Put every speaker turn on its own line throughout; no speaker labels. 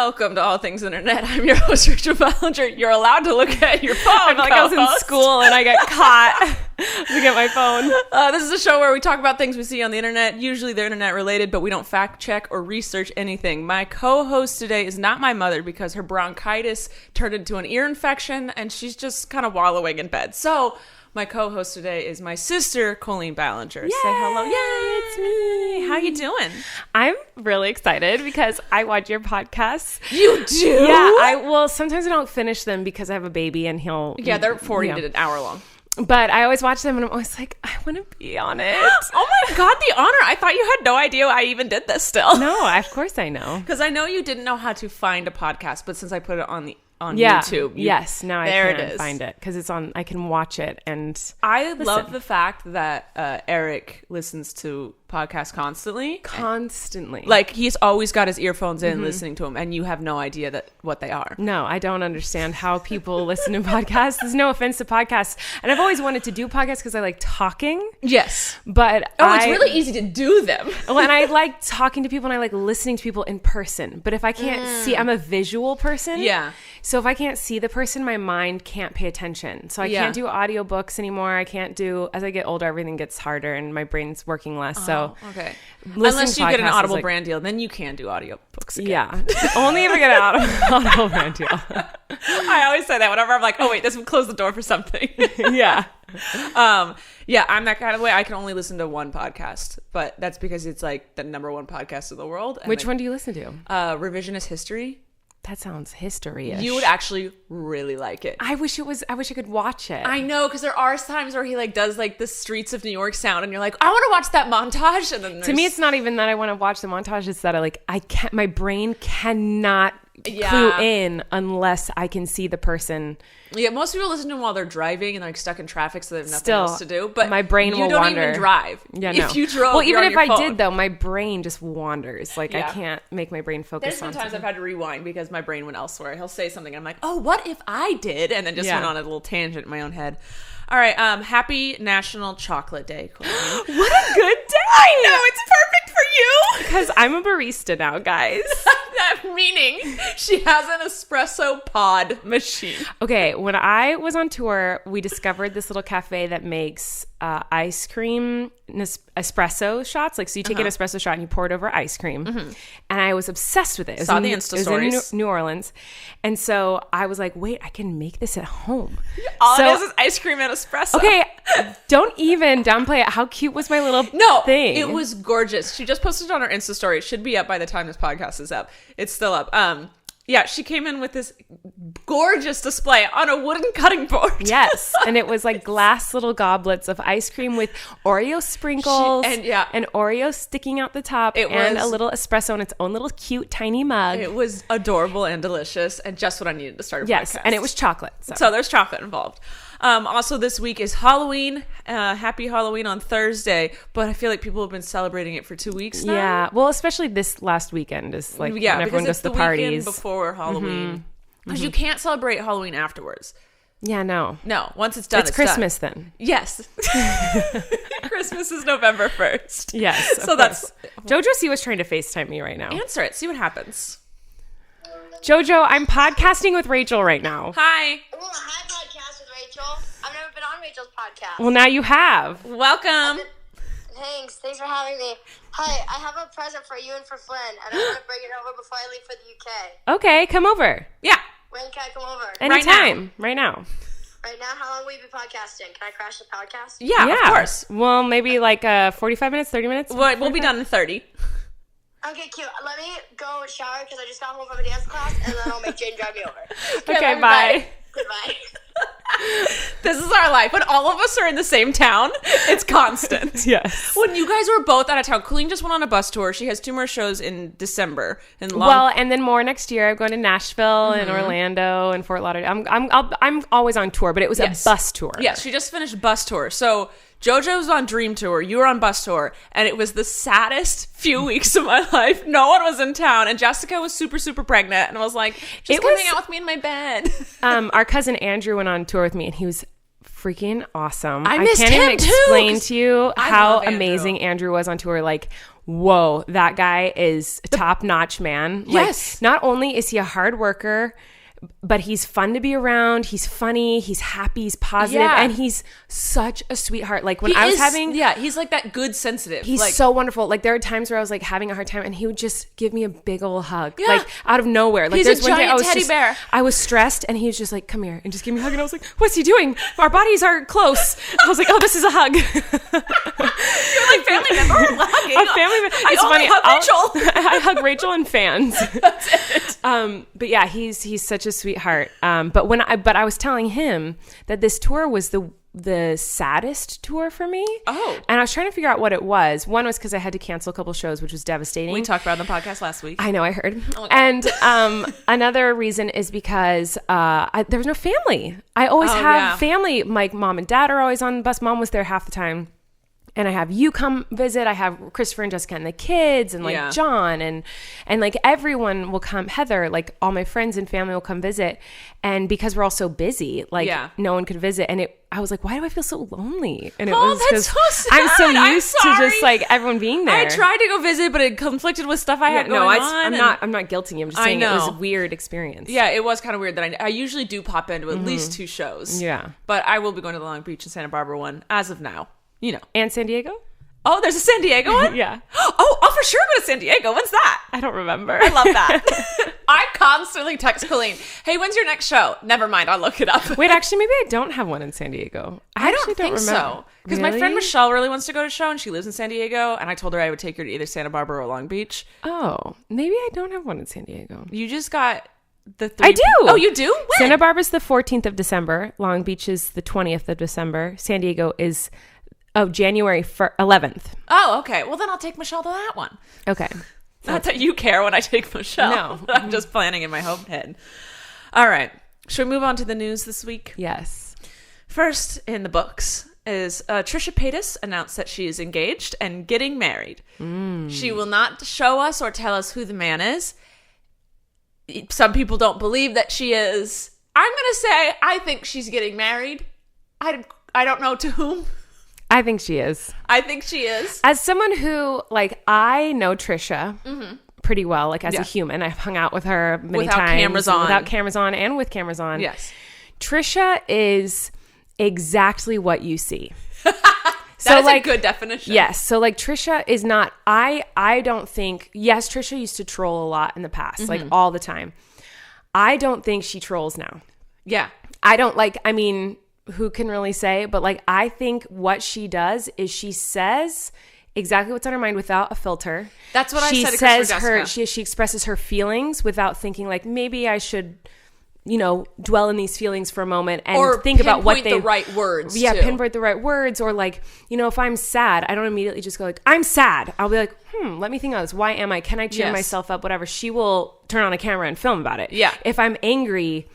Welcome to All Things Internet. I'm your host, Trisha Paytas. You're allowed to look at your phone.
I feel like I was in school and I got caught looking at my phone.
This is a show where we talk about things we see on the internet. Usually they're internet related, but we don't fact check or research anything. My co-host today is not my mother because her bronchitis turned into an ear infection and she's just kind of wallowing in bed. So my co-host today is my sister, Colleen Ballinger. Yay! Say hello. Yay, it's me. How you doing?
I'm really excited because I watch your podcasts.
You do?
Yeah, sometimes I don't finish them because I have a baby and he'll...
Yeah, they're 40 to an hour long.
But I always watch them and I'm always like, I want to be on it.
Oh my God, the honor. I thought you had no idea I even did this still.
No, of course I know.
Because I know you didn't know how to find a podcast, but since I put it on YouTube.
Yes, now I can find it because it's on. I can watch it, and
I love the fact that Eric listens to podcasts constantly. Like he's always got his earphones in, listening to them, and you have no idea what they are.
No, I don't understand how people listen to podcasts. There's no offense to podcasts, and I've always wanted to do podcasts because I like talking.
Yes,
but
it's really easy to do them.
Well, and I like talking to people, and I like listening to people in person. But if I can't see, I'm a visual person.
Yeah.
So if I can't see the person, my mind can't pay attention. So I can't do audiobooks anymore. I can't do, as I get older, everything gets harder and my brain's working less. So
okay. Unless you get an Audible brand deal, then you can do audiobooks again.
Yeah. Only if I get an Audible brand deal.
I always say that whenever I'm like, oh wait, this would close the door for something.
Yeah.
Yeah, I'm that kind of way. I can only listen to one podcast, but that's because it's like the number one podcast in the world.
Which one do you listen to?
Revisionist History.
That sounds history-ish.
You would actually really like it.
I wish I could watch it.
I know, because there are times where he like does like the streets of New York sound, and you're like, I want to watch that montage. And then
to me, it's not even that I want to watch the montage. It's that I can't. My brain cannot clue in unless I can see the person.
Yeah, most people listen to them while they're driving and they're like stuck in traffic, so they have nothing else to do. But
my brain will wander.
You don't even drive.
Yeah, no.
If you drove,
well, even if I
phone.
did though, my brain just wanders. Like I can't make my brain focus.
There's been times I've had to rewind because my brain went elsewhere. He'll say something, and I'm like, oh, what if I did? And then just went on a little tangent in my own head. All right, happy National Chocolate Day, Colleen.
What a good day!
I know, it's perfect for you!
Because I'm a barista now, guys.
That meaning she has an espresso pod machine.
Okay, when I was on tour, we discovered this little cafe that makes ice cream espresso shots. Like, so you take an espresso shot and you pour it over ice cream. And I was obsessed with it.
Saw the Insta stories.
It was in New Orleans. And so I was like, wait, I can make this at home.
All it is ice cream and espresso.
Okay, don't even downplay it. How cute was my little thing?
It was gorgeous. She just posted it on her Insta story. It should be up by the time this podcast is up. It's still up. Yeah, she came in with this gorgeous display on a wooden cutting board.
Yes, and it was like glass little goblets of ice cream with Oreo sprinkles and Oreo sticking out the top and a little espresso in its own little cute tiny mug.
It was adorable and delicious and just what I needed to start a podcast.
Yes, and it was chocolate.
So there's chocolate involved. Also this week is Halloween. Happy Halloween on Thursday, but I feel like people have been celebrating it for 2 weeks now.
Yeah, well, especially this last weekend is like when everyone goes to the parties.
Before Halloween. Because you can't celebrate Halloween afterwards.
Yeah, no.
Once it's done,
it's Christmas
done.
Then.
Yes. Christmas is November 1st.
Yes.
So that's...
JoJo C was trying to FaceTime me right now.
Answer it. See what happens.
JoJo, I'm podcasting with Rachel right now.
Hi.
Oh, hi, podcast with Rachel. I've never been on Rachel's podcast.
Well, now you have.
Welcome.
Thanks for having me. Hi, I have a present for you and for Flynn, and I'm going to bring it over before I leave for the UK.
Okay, come over.
Yeah.
When can I come over?
Anytime. Right now.
Right now? How long will you be podcasting? Can I crash the podcast?
Yeah, of course.
Well, maybe like 45 minutes, 30 minutes?
We'll be done in 30.
Okay, cute. Let me go shower because I just got home from a dance class, and then I'll make Jane drive me over.
Okay, bye.
Goodbye.
This is our life. When all of us are in the same town, it's constant.
Yes.
When you guys were both out of town, Colleen just went on a bus tour. She has 2 more shows in December.
And then more next year. I'm going to Nashville and Orlando and Fort Lauderdale. I'm always on tour, but it was a bus tour.
Yes, she just finished bus tour. So JoJo was on Dream Tour. You were on bus tour. And it was the saddest few weeks of my life. No one was in town. And Jessica was super, super pregnant. And I was like, just come hang out with me in my bed.
Our cousin Andrew went on tour with me, and he was freaking awesome.
I missed
can't
him
even explain to you
I
how
love
amazing Andrew was on tour. Like, whoa, that guy is a top-notch man.
Yes.
Like, not only is he a hard worker, but he's fun to be around. He's funny. He's happy. He's positive.
Yeah.
And he's such a sweetheart. Like when I was having...
Yeah, he's like that good sensitive.
He's
like,
so wonderful. Like there are times where I was like having a hard time and he would just give me a big old hug.
Yeah.
Like out of nowhere. Like
He's
there's
a
one day
giant teddy bear.
I was stressed and he was just like, come here and just give me a hug. And I was like, what's he doing? Our bodies are close. I was like, oh, this is a hug.
You're like family member hugging.
A family member. It's
only
funny.
hug Rachel.
I hug Rachel and fans.
That's it.
But yeah, he's such a sweetheart. But I was telling him that this tour was the saddest tour for me.
Oh.
And I was trying to figure out what it was. One was because I had to cancel a couple shows, which was devastating.
We talked about it on the podcast last week.
I know, I heard.
Oh,
and another reason is because there was no family. I always have family. My mom and dad are always on the bus. Mom was there half the time. And I have you come visit. I have Christopher and Jessica and the kids and like John and like everyone will come. Heather, like all my friends and family will come visit. And because we're all so busy, like no one could visit. And I was like, why do I feel so lonely? And it was
that's so sad.
I'm so used to just like everyone being there.
I tried to go visit, but it conflicted with stuff I had going on.
I'm not guilting you. I'm just saying it was a weird experience.
Yeah, it was kind of weird that I usually do pop into at least 2 shows.
Yeah.
But I will be going to the Long Beach and Santa Barbara one as of now. You know.
And San Diego?
Oh, there's a San Diego one?
Yeah.
Oh, I'll for sure go to San Diego. When's that?
I don't remember.
I love that. I constantly text Colleen, hey, when's your next show? Never mind, I'll look it up.
Wait, actually, maybe I don't have one in San Diego.
I don't think
remember.
so. Because my friend Michelle really wants to go to a show and she lives in San Diego. And I told her I would take her to either Santa Barbara or Long Beach.
Oh, maybe I don't have one in San Diego.
You just got the 3.
I do.
Oh, you do? When?
Santa Barbara's the 14th of December. Long Beach is the 20th of December. San Diego is... January 11th.
Oh, okay. Well, then I'll take Michelle to that one.
Okay.
Not that you care when I take Michelle.
No.
I'm just planning in my home head. All right. Should we move on to the news this week?
Yes.
First in the books is Trisha Paytas announced that she is engaged and getting married. She will not show us or tell us who the man is. Some people don't believe that she is. I'm going to say I think she's getting married. I don't know to whom.
I think she is.
I think she is.
As someone who, like, I know Trisha pretty well, like, as a human. I've hung out with her many
without
times.
Cameras on.
Without cameras on and with cameras on.
Yes.
Trisha is exactly what you see.
That's like, a good definition.
Yes. So, like, Trisha is not... I don't think... Yes, Trisha used to troll a lot in the past, like, all the time. I don't think she trolls now.
Yeah.
I don't, like... I mean... Who can really say? But like, I think what she does is she says exactly what's on her mind without a filter.
That's what
she
I said.
She expresses her feelings without thinking like, maybe I should, dwell in these feelings for a moment and
or
think about what
the right words.
Yeah,
too.
pinpoint the right words. Or like, if I'm sad, I don't immediately just go like, I'm sad. I'll be like, let me think about this. Why am I? Can I cheer myself up? Whatever. She will turn on a camera and film about it.
Yeah.
If I'm angry,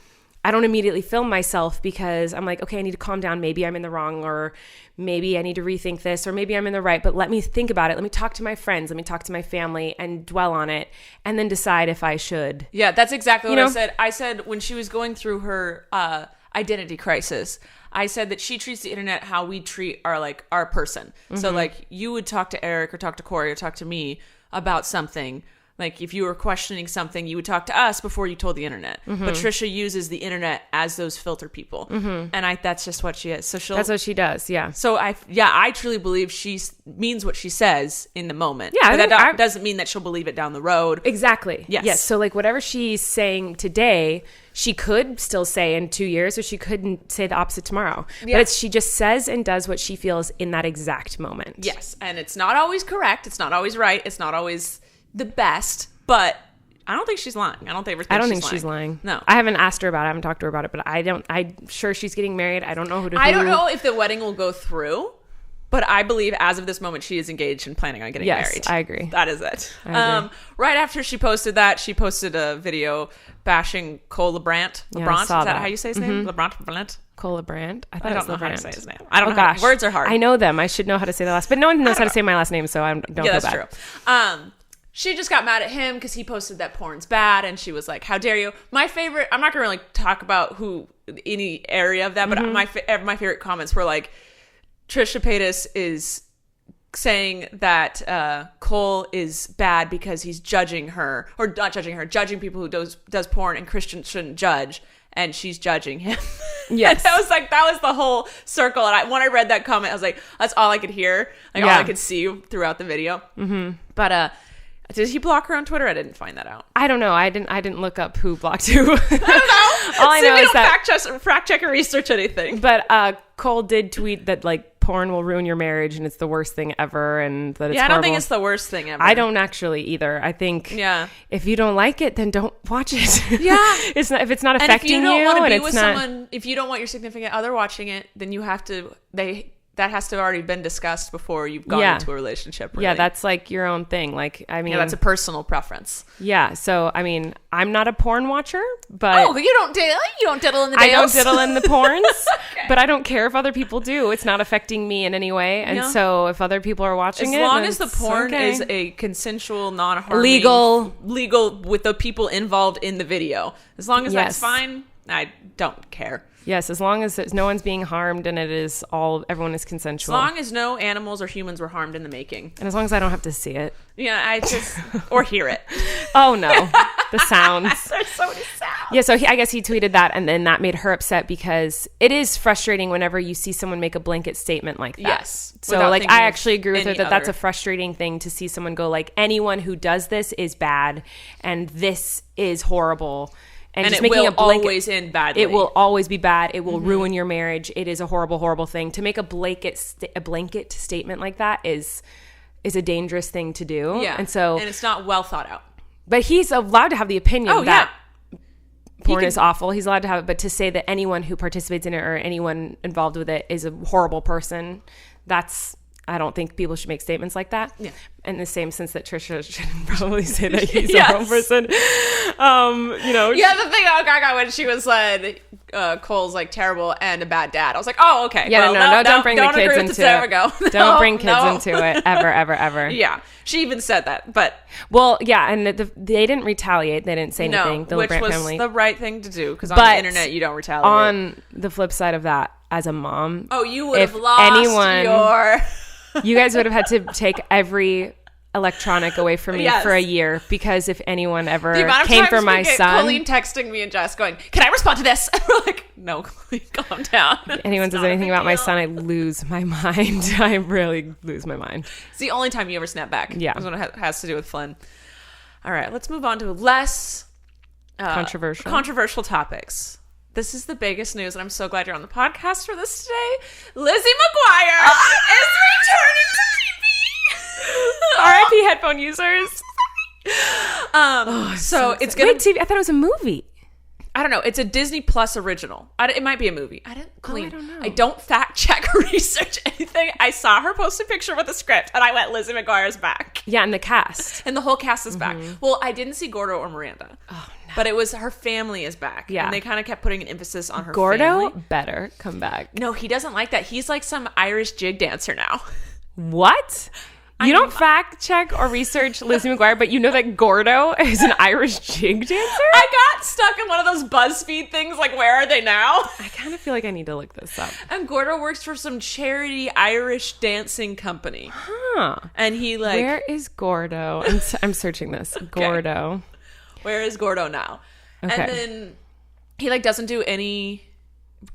I don't immediately film myself because I'm like, okay, I need to calm down. Maybe I'm in the wrong, or maybe I need to rethink this, or maybe I'm in the right, but let me think about it. Let me talk to my friends. Let me talk to my family and dwell on it and then decide if I should.
Yeah, that's exactly what I said. I said when she was going through her identity crisis, I said that she treats the internet how we treat our person. So like you would talk to Eric or talk to Corey or talk to me about something. Like, if you were questioning something, you would talk to us before you told the internet. But Trisha uses the internet as those filter people. And that's just what she is. So that's
what she does, yeah.
So, I truly believe she means what she says in the moment.
Yeah.
But that doesn't mean that she'll believe it down the road.
Exactly.
Yes.
So, like, whatever she's saying today, she could still say in 2 years, or she couldn't say the opposite tomorrow. Yeah. But she just says and does what she feels in that exact moment.
Yes. And it's not always correct. It's not always right. It's not always... the best, but I don't think she's lying. I don't think she's lying. No.
I haven't asked her about it. I haven't talked to her about it, but I'm sure she's getting married. I don't know who to
I don't know if the wedding will go through, but I believe as of this moment, she is engaged and planning on getting married.
Yes, I agree.
That is it.
Right
after she posted that, she posted a video bashing Cole LeBrant.
LeBrant?
Is that how you say his name? LeBrant?
Cole LeBrant?
I don't know how to say his name. I don't know.
Gosh.
Words are hard.
I know them. I should know how to say the last, but no one knows how to say my last name, so I don't feel bad.
Yeah, that's true. She just got mad at him because he posted that porn's bad, and she was like, how dare you? My favorite, I'm not going to really talk about any area of that, but my favorite comments were like, Trisha Paytas is saying that Cole is bad because he's judging her, or not judging her, judging people who does porn, and Christians shouldn't judge, and she's judging him.
Yes.
And I was like, that was the whole circle. And when I read that comment, I was like, that's all I could hear, like all I could see throughout the video. Mm-hmm. But did he block her on Twitter? I didn't find that out.
I don't know. I didn't look up who blocked who. I
don't know.
All I know is that
fact check or research anything.
But Cole did tweet that like porn will ruin your marriage and it's the worst thing ever, and that it's
I don't
horrible.
think it's the worst thing ever.
I don't actually either. I think if you don't like it, then don't watch it.
Yeah.
It's not, if it's not affecting you,
and if you don't want to be
and
with
it's not,
someone, if you don't want your significant other watching it, then you have to that has to have already been discussed before you've gone into a relationship. Really.
Yeah, that's like your own thing. Like, I mean,
that's a personal preference.
Yeah. So, I mean, I'm not a porn watcher, but
you don't diddle in the
I
dales?
don't diddle in the porns, but I don't care if other people do. It's not affecting me in any way. And so if other people are watching
as long as the porn is a consensual, non-harming, legal with the people involved in the video, as long as that's fine, I don't care.
Yes, as long as no one's being harmed and everyone is consensual.
As long as no animals or humans were harmed in the making.
And as long as I don't have to see it.
Yeah, or hear it.
Oh no, the sounds.
There's so many sounds.
Yeah, so I guess he tweeted that, and then that made her upset because it is frustrating whenever you see someone make a blanket statement like that.
Yes.
So like I actually agree with her that that's a frustrating thing to see someone go like, anyone who does this is bad and this is horrible. And
it will always end badly.
It will always be bad. It will ruin your marriage. It is a horrible, horrible thing. To make a blanket statement like that is a dangerous thing to do.
Yeah,
and
it's not well thought out.
But he's allowed to have the opinion that porn is awful. He's allowed to have it. But to say that anyone who participates in it or anyone involved with it is a horrible person, I don't think people should make statements like that. Yeah. In the same sense that Trisha should probably say that he's a horrible person.
Yeah, the thing about Gaga when she was like, Cole's like terrible and a bad dad. I was like, oh, okay.
Yeah, no, don't bring the kids into it.
There we go.
Don't bring kids into it ever, ever, ever.
Yeah. She even said that, but.
Well, yeah, and they didn't retaliate. They didn't say anything. The
which
LeBrant
was
family.
The right thing to do, because on the internet you don't retaliate.
On the flip side of that, as a mom.
Oh, you would have lost your.
You guys would have had to take every electronic away from me for a year, because if anyone ever came for my son.
Colleen texting me and Jess going, can I respond to this? And we're like, no, Colleen, calm down.
If anyone says anything about my son, I lose my mind. I really lose my mind.
It's the only time you ever snap back.
Yeah.
That's when it has to do with Flynn. All right, let's move on to less controversial topics. This is the biggest news, and I'm so glad you're on the podcast for this today. Lizzie McGuire is returning to TV.
R.I.P. headphone users.
So it's gonna.
Wait, TV? I thought it was a movie.
I don't know. It's a Disney Plus original. It might be a movie. I don't know. I don't fact check or research anything. I saw her post a picture with a script, and I went, Lizzie McGuire's back.
Yeah, and the cast.
And the whole cast is back. Well, I didn't see Gordo or Miranda. Oh, no. But it was her family is back. Yeah. And they kind of kept putting an emphasis on her family.
Gordo better come back.
No, he doesn't like that. He's like some Irish jig dancer now.
What? You don't fact check or research Lizzie McGuire, but you know that Gordo is an Irish jig dancer?
I got stuck in one of those BuzzFeed things, like, where are they now?
I kind of feel like I need to look this up.
And Gordo works for some charity Irish dancing company.
Huh.
And he like...
Where is Gordo? I'm searching this. Gordo.
Okay. Where is Gordo now? Okay. And then he like doesn't do any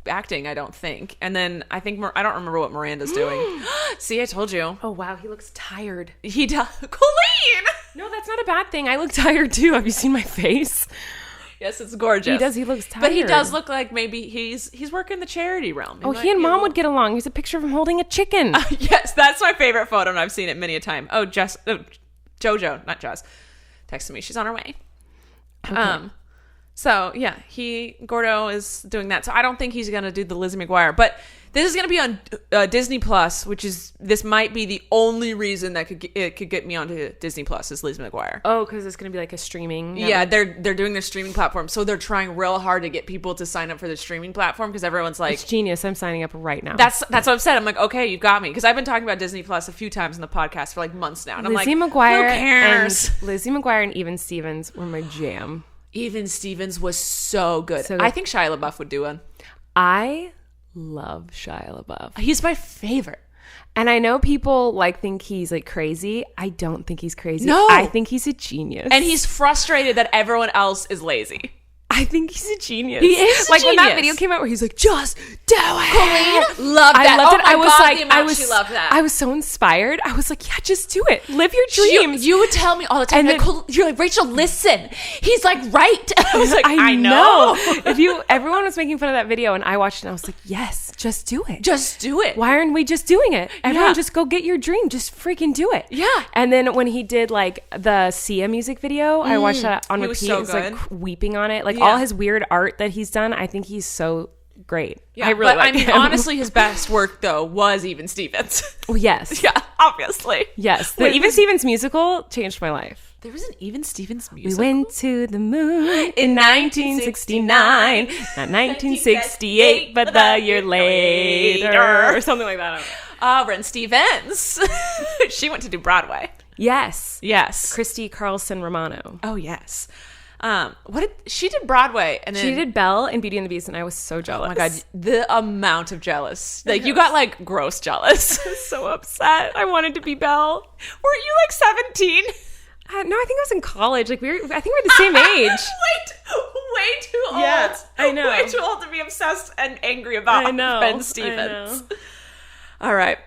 acting, I don't think. And then I think I don't remember what Miranda's doing. See, I told you.
Oh wow, he looks tired.
He does. Colleen!
No, that's not a bad thing. I look tired too. Have you seen my face?
Yes, it's gorgeous.
He does. He looks tired.
But he does look like maybe he's working the charity realm.
He and Mom would get along. There's a picture of him holding a chicken.
Yes, that's my favorite photo, and I've seen it many a time. Oh, JoJo, not Jess, texted me. She's on her way. Okay. So yeah, Gordo is doing that. So I don't think he's gonna do the Lizzie McGuire, but this is gonna be on Disney Plus, this might be the only reason that it could get me onto Disney Plus is Lizzie McGuire.
Oh, because it's gonna be like a streaming network?
Yeah, they're doing their streaming platform, so they're trying real hard to get people to sign up for the streaming platform because everyone's like,
it's genius. I'm signing up right now.
That's what I've said. I'm like, okay, you've got me, because I've been talking about Disney Plus a few times in the podcast for like months now, and I'm
Lizzie
like,
McGuire
who cares?
And Lizzie McGuire and Even Stevens were my jam.
Even Stevens was so good. I think Shia LaBeouf would do one.
I love Shia LaBeouf.
He's my favorite.
And I know people think he's crazy. I don't think he's crazy.
No.
I think he's a genius.
And he's frustrated that everyone else is lazy.
I think he's a genius.
He is a
when that
genius.
video came out where he's like, just do it.
Colleen loved that.
I loved it.
Oh my
I was
God,
like,
the amount she loved that.
I was so inspired. I was like, yeah, just do it. Live your dreams.
You would tell me all the time.
And
You're like, Rachel, listen. He's like, right. I was like, I know.
Everyone was making fun of that video, and I watched it, and I was like, yes, just do it.
Just do it.
Why aren't we just doing it? Everyone
Yeah.
just go get your dream. Just freaking do it.
Yeah.
And then when he did the Sia music video, I watched that on
He
repeat.
was so
It was
good.
weeping on it.
Yeah.
All his weird art that he's done, I think he's so great.
Yeah,
I really
but
like him.
honestly, his best work though was Even Stevens.
Oh, yes.
Yeah, obviously.
Yes. The Even Stevens musical changed my life.
There was an Even Stevens
We
musical.
went to the moon in 1969, not 1968, but the year later, or something like that.
Ren Stevens. She went to do Broadway.
Yes.
Yes.
Christy Carlson Romano.
Oh yes. She did Broadway, and then
She did Belle in Beauty and the Beast, and I was so jealous.
oh my God, the amount of jealous. You got gross jealous.
So upset. I wanted to be Belle.
Were you 17?
No, I think I was in college. I think we're the same age.
Way too old.
Yeah, I know.
Way too old to be obsessed and angry about Ben Stevens. All right.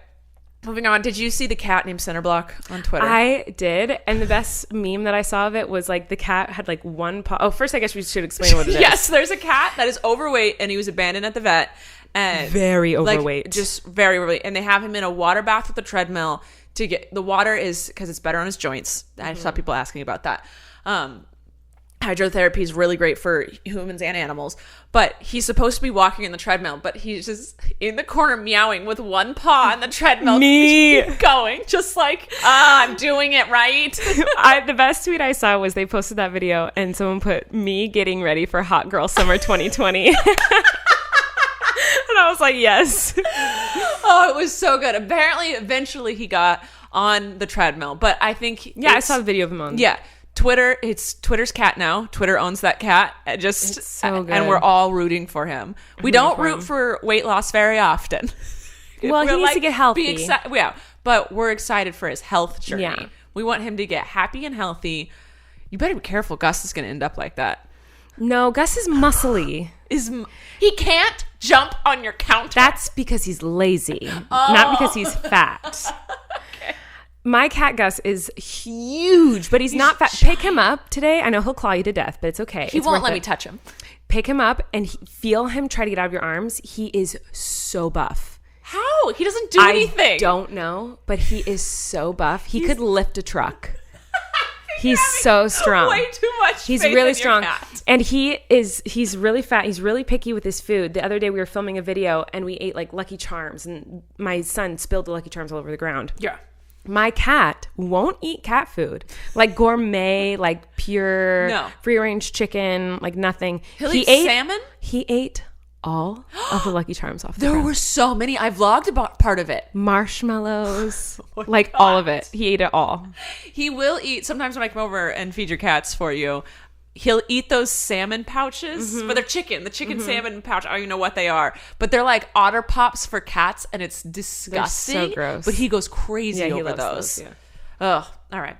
Moving on. Did you see the cat named Cinderblock on Twitter?
I did, and the best meme that I saw of it was the cat had one paw. Oh, first I guess we should explain what it is.
Yes, there's a cat that is overweight, and he was abandoned at the vet. And
Very overweight.
Just very overweight. And they have him in a water bath with a treadmill to get the water is because it's better on his joints. I saw people asking about that. Hydrotherapy is really great for humans and animals, but he's supposed to be walking in the treadmill, but he's just in the corner meowing with one paw on the treadmill.
Me.
Keep going, just I'm doing it right.
The best tweet I saw was they posted that video and someone put me getting ready for Hot Girl Summer 2020. And I was like, yes.
Oh, it was so good. Apparently, eventually he got on the treadmill, but I think
I saw the video of him on.
Yeah. It's Twitter's cat now. Twitter owns that cat.
It's so good.
And we're all rooting for him. We don't root for weight loss very often.
Well, he needs to get healthy.
But we're excited for his health journey.
Yeah.
We want him to get happy and healthy. You better be careful. Gus is going to end up like that.
No, Gus is muscly.
He can't jump on your counter.
That's because he's lazy, not because he's fat. My cat Gus is huge, but he's not fat.
giant.
Pick him up today. I know he'll claw you to death, but it's okay.
He won't let me touch him.
Pick him up and feel him try to get out of your arms. He is so buff.
How? He doesn't do anything.
I don't know, but he is so buff. He could lift a truck. He's so strong.
Way too much.
He's
faith
really
in your
strong.
cat.
And he's really fat. He's really picky with his food. The other day we were filming a video and we ate Lucky Charms and my son spilled the Lucky Charms all over the ground.
Yeah.
My cat won't eat cat food, gourmet, pure free-range chicken,
Nothing.
nothing.
He'll eat salmon?
He ate all of the Lucky Charms off the
There
ground.
were so many. I vlogged about part of it.
Marshmallows, all of it. He ate it all.
He will eat. Sometimes when I come over and feed your cats for you, he'll eat those salmon pouches, but they're chicken. The chicken salmon pouch. I don't even know what they are, but they're like Otter Pops for cats, and it's disgusting.
They're so gross.
But he goes crazy over
loves
those.
yeah.
Ugh. All right.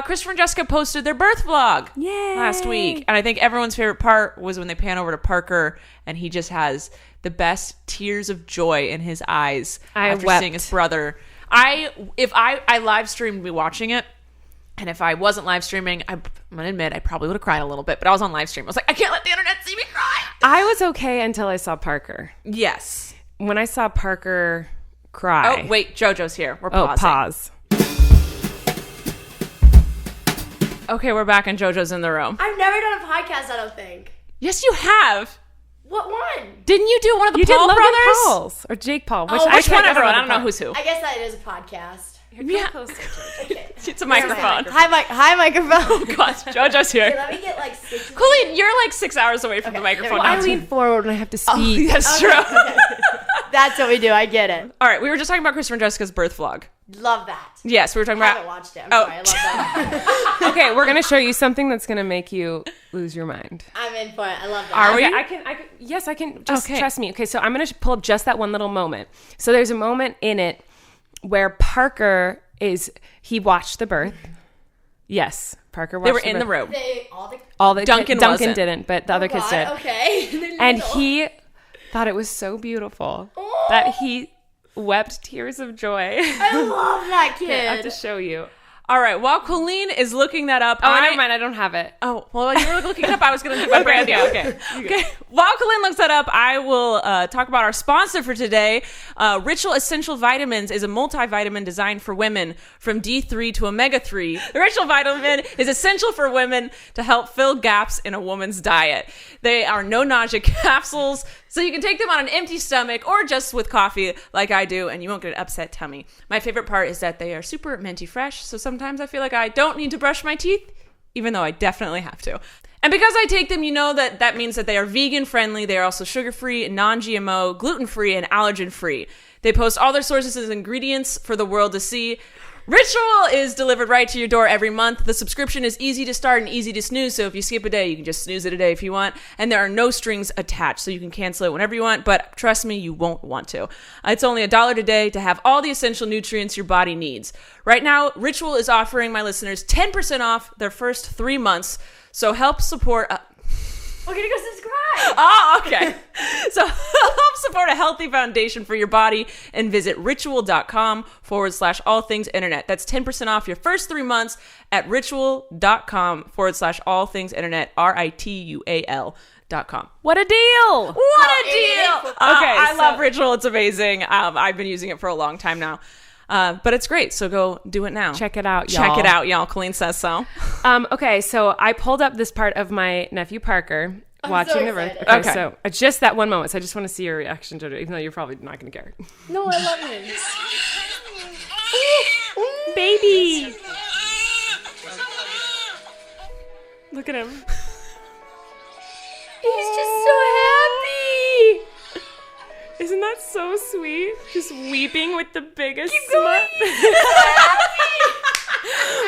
Christopher and Jessica posted their birth vlog last week, and I think everyone's favorite part was when they pan over to Parker, and he just has the best tears of joy in his eyes after
wept.
seeing his brother. If I live streamed me watching it. And if I wasn't live streaming, I'm going to admit I probably would have cried a little bit, but I was on live stream. I was like, I can't let the internet see me cry.
I was okay until I saw Parker.
Yes.
When I saw Parker cry.
Oh, wait. JoJo's here. We're pausing.
Pause.
Okay, we're back and JoJo's in the room.
I've never done a podcast, I don't think.
Yes, you have.
What one?
Didn't you do one of the
You
Paul
did Logan
brothers?
Pauls or Jake Paul.
Which one, everyone? I don't know who's who.
I guess that is a podcast.
Yeah.
Okay.
It's a microphone.
Hi, microphone.
God, JoJo's here.
Okay, let me get 6.
Colleen, you're 6 hours away from the microphone.
Well, I lean forward when I have to speak.
That's true.
That's what we do. I get it.
All right, we were just talking about Christopher and Jessica's birth vlog.
Love that.
Yes, we were talking
I
about.
haven't watched it. I'm sorry. I love that.
Okay, we're gonna show you something that's gonna make you lose your mind.
I'm in for it. I love that.
Are we?
Okay, I can. Yes, I can. Just
Okay.
trust me. Okay, so I'm gonna pull up just that one little moment. So there's a moment in it where Parker he watched the birth. Yes, Parker watched
They were
the
in
birth.
the room.
All the
Duncan wasn't.
didn't, but the other kids did.
Okay.
And he thought it was so beautiful that he wept tears of joy.
I love that kid.
I have to show you.
All right. While Colleen is looking that up,
Never mind. I don't have it.
Oh, well, you were looking it up. I was going to do my brand. Yeah, okay. While Colleen looks that up, I will talk about our sponsor for today. Ritual Essential Vitamins is a multivitamin designed for women from D3 to omega-3. The Ritual Vitamin is essential for women to help fill gaps in a woman's diet. They are no nausea capsules, so you can take them on an empty stomach or just with coffee like I do, and you won't get an upset tummy. My favorite part is that they are super minty fresh, so sometimes I feel like I don't need to brush my teeth, even though I definitely have to. And because I take them, you know that means that they are vegan friendly. They are also sugar-free, non-GMO, gluten-free, and allergen-free. They post all their sources and ingredients for the world to see. Ritual is delivered right to your door every month. The subscription is easy to start and easy to snooze, so if you skip a day, you can just snooze it a day if you want. And there are no strings attached, so you can cancel it whenever you want, but trust me, you won't want to. It's only $1 a day to have all the essential nutrients your body needs. Right now, Ritual is offering my listeners 10% off their first 3 months, so help support...
We're gonna go subscribe.
Oh, okay. So help support a healthy foundation for your body and visit ritual.com/all things internet. That's 10% off your first 3 months at ritual.com/all things internet. RITUAL.com.
What a deal!
What a deal!
Okay,
I love Ritual. It's amazing. I've been using it for a long time now. But it's great, so go do it now.
Check it out, y'all.
Check it out, y'all. Colleen says so.
Okay, so I pulled up this part of my nephew Parker watching the birth.
excited.
Okay, so it's just that one moment, so I just want to see your reaction to it, even though you're probably not going to care.
No, I love him.
Baby! Look at him.
He's just so happy.
Isn't that so sweet? Just weeping with the biggest smile.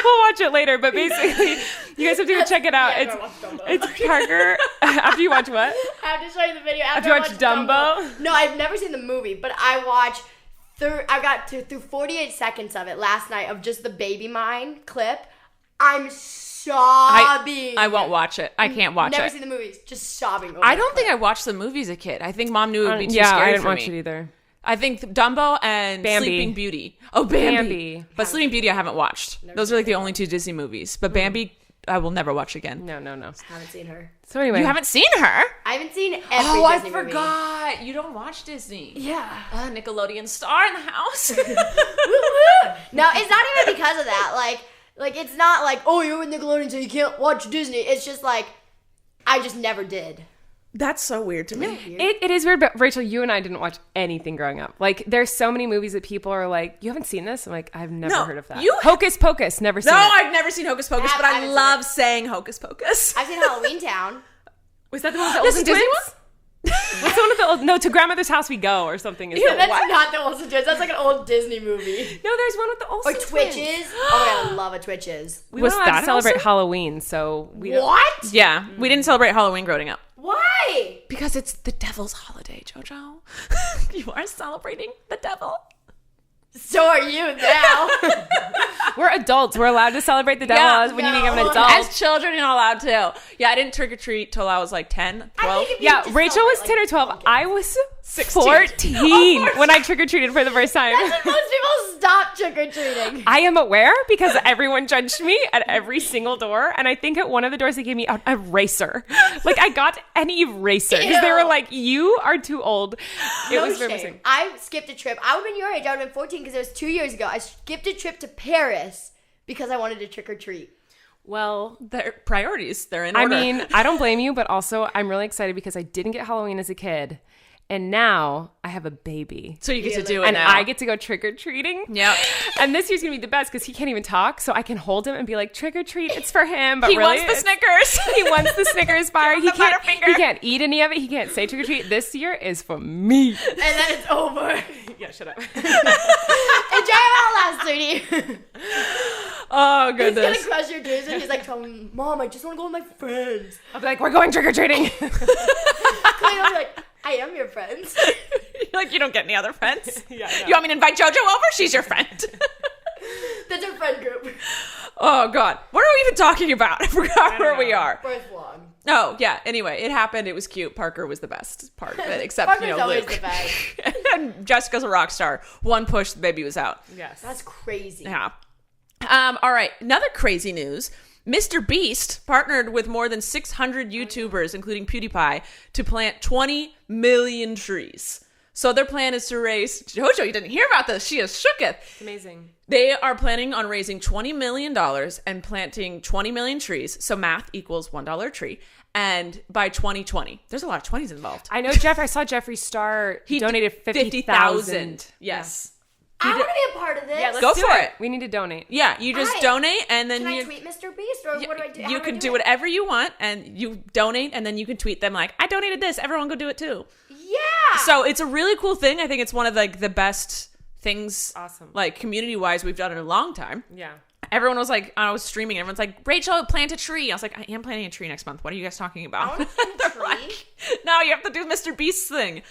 We'll watch it later, but basically, you guys have to go check it out. It's Parker. After you watch what?
I have to show you the video.
After you watch Dumbo?
No, I've never seen the movie, but I watched. I got through 48 seconds of it last night of just the Baby Mine clip. I'm sobbing.
I won't watch it. I can't watch
Never
it.
seen the movies. Just sobbing.
I don't think I watched the movie as a kid. I think Mom knew it would be too
Yeah,
scary
I didn't
for
watch
me.
it either.
I think Dumbo and
Bambi.
Sleeping Beauty. Oh, Bambi.
Bambi.
But Sleeping Beauty I haven't watched. Those are like the only 2 Disney movies. But Bambi, I will never watch again.
No.
I haven't seen her.
So anyway.
You haven't seen her?
I haven't seen every
Oh, I
Disney movie.
forgot. You don't watch Disney.
Yeah.
Nickelodeon star in the house.
No, it's not even because of that. Like it's not like, oh, you're with Nickelodeon so you can't watch Disney. It's just like, I just never did.
That's so weird to me.
It is weird, but Rachel, you and I didn't watch anything growing up. Like, there's so many movies that people are like, you haven't seen this? I'm like, I've never heard of that. Hocus Pocus, never seen
No,
it.
I've never seen Hocus Pocus, but I love saying Hocus Pocus.
I've seen Halloween Town.
Was that the one with the
This
Olsen
is Disney
twins? What's the one with the old... No, To Grandmother's House We Go or something. Is
That's
what?
not the Olsen twins. That's like an old Disney movie.
No, there's one with the Olsen
Or
twins.
Twitches. Oh my god, I love a Twitches.
We weren't allowed
that
to celebrate
Olsen?
Halloween, so we don't...
What?
Yeah, we didn't celebrate Halloween growing up.
Why?
Because it's the devil's holiday, JoJo. You are celebrating the devil.
So are you now.
We're adults. We're allowed to celebrate the devil when you become an adult.
As children, you're not allowed to. Yeah, I didn't trick-or-treat till I was like 10, 12.
Yeah, Rachel was 10 or 12. I was 14 when I trick-or-treated for the first time.
That's when most people stop trick-or-treating.
I am aware because everyone judged me at every single door. And I think at one of the doors they gave me an eraser. Like, I got an eraser because they were like, you are too old. It was very
shame. I skipped a trip. I would have been your age. I would have been 14 because it was 2 years ago. I skipped a trip to Paris because I wanted to trick-or-treat.
Well,
Their priorities, they're in order.
I mean, I don't blame you, but also I'm really excited because I didn't get Halloween as a kid. And now I have a baby.
So you get to do it
And
now.
I get to go trick-or-treating.
Yep.
And this year's going to be the best because he can't even talk. So I can hold him and be like, trick-or-treat, it's for him. But
He
really,
wants the Snickers.
He wants the Snickers bar. He
Butterfinger.
can't eat any of it. He can't say trick-or-treat. This year is for me.
And then it's over.
Yeah, shut up.
Enjoy your last, sweetie.
Oh,
He's
goodness.
gonna crush your dreams and he's like, Mom, I just want to go with my friends.
I'll be like, we're going trick-or-treating.
Clayton will be like, I am your friends.
Like, you don't get any other friends?
Yeah,
You want me to invite JoJo over? She's your friend.
That's our friend group.
Oh, God. What are we even talking about? I forgot where we are.
Birth vlog.
Oh, yeah. Anyway, it happened. It was cute. Parker was the best part of it, except,
Parker's always
Luke.
the best.
And Jessica's a rock star. One push, the baby was out.
Yes.
That's crazy.
Yeah. All right. Another crazy news. MrBeast partnered with more than 600 YouTubers, including PewDiePie, to plant 20 million trees. So their plan is to raise... JoJo, you didn't hear about this. She is shooketh.
It's amazing.
They are planning on raising $20 million and planting 20 million trees. So math equals $1 a tree. And by 2020, there's a lot of 20s involved.
I know I saw Jeffree Star donated 50,000.
Yes.
I want to be a part of this.
Yeah, let's
Go
do
for it.
We need to donate.
Yeah, you just donate and then
Can
you...
I tweet MrBeast or what do I do?
You can do whatever you want and you donate and then you can tweet them like, I donated this. Everyone go do it too.
Yeah.
So it's a really cool thing. I think it's one of like the best things,
Awesome.
like community wise, we've done in a long time.
Yeah.
Everyone was like, I was streaming. Everyone's like, Rachel, plant a tree. I was like, I am planting a tree next month. What are you guys talking
I
about?
want to plant a
They're
tree.
like, no, you have to do MrBeast's thing.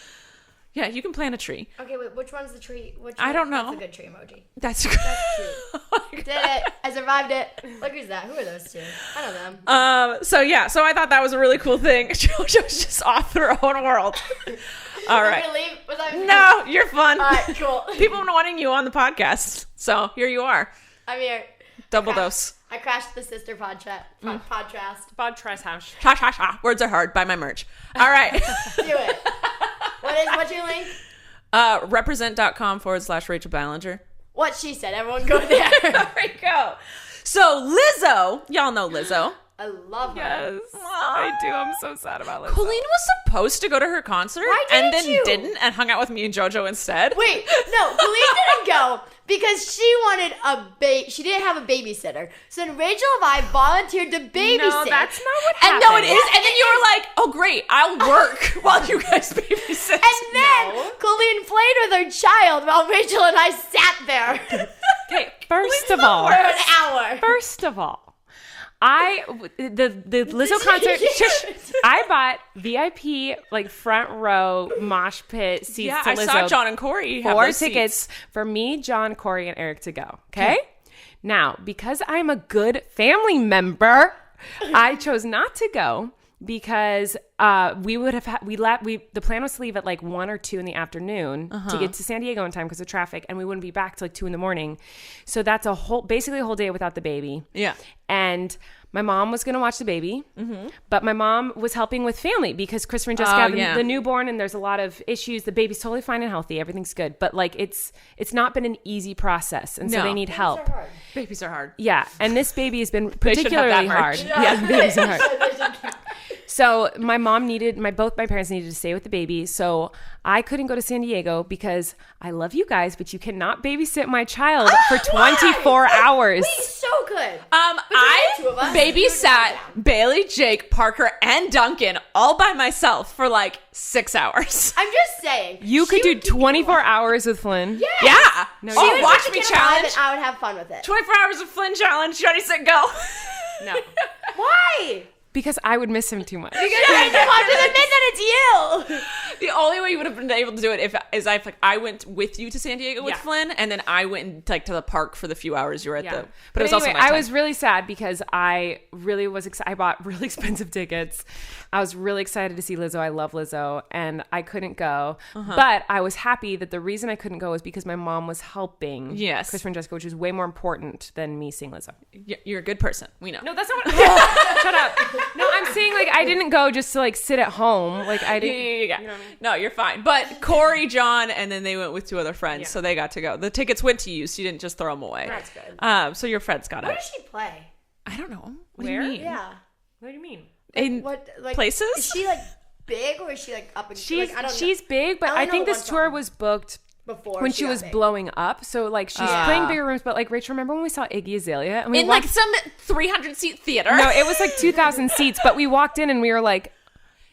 Yeah, you can plant a tree.
Okay, wait. Which one's the tree?
I don't know.
That's a good tree emoji.
That's
cute. Did it. I survived it. Look, who's that? Who are those two? I know them.
So I thought that was a really cool thing. JoJo's just off her own world. All right.
I'm gonna leave. Was I
No, you're fun.
All right, cool.
People have been wanting you on the podcast. So here you are.
I'm here.
Double dose.
I crashed the sister podcast.
Podcast house.
Ha ha ha. Words are hard. Buy my merch. All right.
Do it. What's your link?
Represent.com/Rachel Ballinger.
What she said. Everyone go there.
There we go. So Lizzo, y'all know Lizzo.
I love her.
Yes, I do. I'm so sad about Lizzo.
Colleen was supposed to go to her concert
Why
and
didn't
then
you?
didn't and hung out with me and JoJo instead.
Wait, no, Colleen didn't go because she wanted she didn't have a babysitter. So then Rachel and I volunteered to babysit.
No, that's not what
And
happened.
no, it is. And then you were like, "Oh, great! I'll work while you guys babysit."
And then Colleen played with her child while Rachel and I sat there
Okay, first of all,
for an hour.
First of all, the Lizzo concert. I bought VIP like front row mosh pit seats
Yeah,
to
I
Lizzo.
saw John and Corey have
4
those
tickets
seats.
for me, John, Corey, and Eric to go. Okay. Now, because I'm a good family member, I chose not to go because we would have the plan was to leave at like 1 or 2 in the afternoon to get to San Diego in time because of traffic, and we wouldn't be back till like 2 in the morning. So that's basically a whole day without the baby.
Yeah.
And my mom was going to watch the baby, but my mom was helping with family because Christopher and Jessica have the newborn, and there's a lot of issues. The baby's totally fine and healthy. Everything's good. But like it's not been an easy process, and so
No.
they need help.
Babies are hard.
Yeah, and this baby has been
should have that
particularly hard.
merch.
Yeah, babies are hard. So my mom both my parents needed to stay with the baby. So I couldn't go to San Diego because I love you guys, but you cannot babysit my child for 24 hours.
Wait, so good.
I
two of us,
babysat
you
Bailey, Jake, Parker, and Duncan all by myself for like 6 hours.
I'm just saying.
You could do 24 hours with Flynn.
Yeah.
Yeah.
No,
Oh,
you would
watch
Get
me
alive
challenge.
and I would have fun with it.
24 hours of Flynn challenge. Ready, set, go.
No,
Why?
because I would miss him too much.
Because I just want to admit that it's you.
The only way you would have been able to do it is if I went with you to San Diego with
Yeah.
Flynn, and then I went like to the park for the few hours you were at
Yeah.
the. But it was also
anyway,
my
I
time.
was really sad because I really was excited. I bought really expensive tickets. I was really excited to see Lizzo. I love Lizzo, and I couldn't go. But I was happy that the reason I couldn't go was because my mom was helping.
Yes.
Christopher and Jessica, which is way more important than me seeing Lizzo.
You're a good person. We know.
No, that's not what. Shut up. No, I'm saying like I didn't go just to like sit at home. Like I didn't.
Yeah.
You know what I mean?
No, you're fine. But Corey, John, and then they went with 2 other friends,
Yeah.
so they got to go. The tickets went to you, so you didn't just throw them away.
That's good.
So your friends got
Where
it.
does she play?
I don't know. What
Where?
do you mean?
Yeah.
What do you mean?
In
What like
places?
Is she like big or is she like up and
She's
like, I don't
she's
know.
big, but
I only
I think
know
this
one
tour
song.
was booked
Before
when she
got
was
big.
blowing up. So like she's playing bigger rooms, but like Rachel, remember when we saw Iggy Azalea and we
in like some 300-seat theater.
no, it was like 2,000 seats, but we walked in and we were like,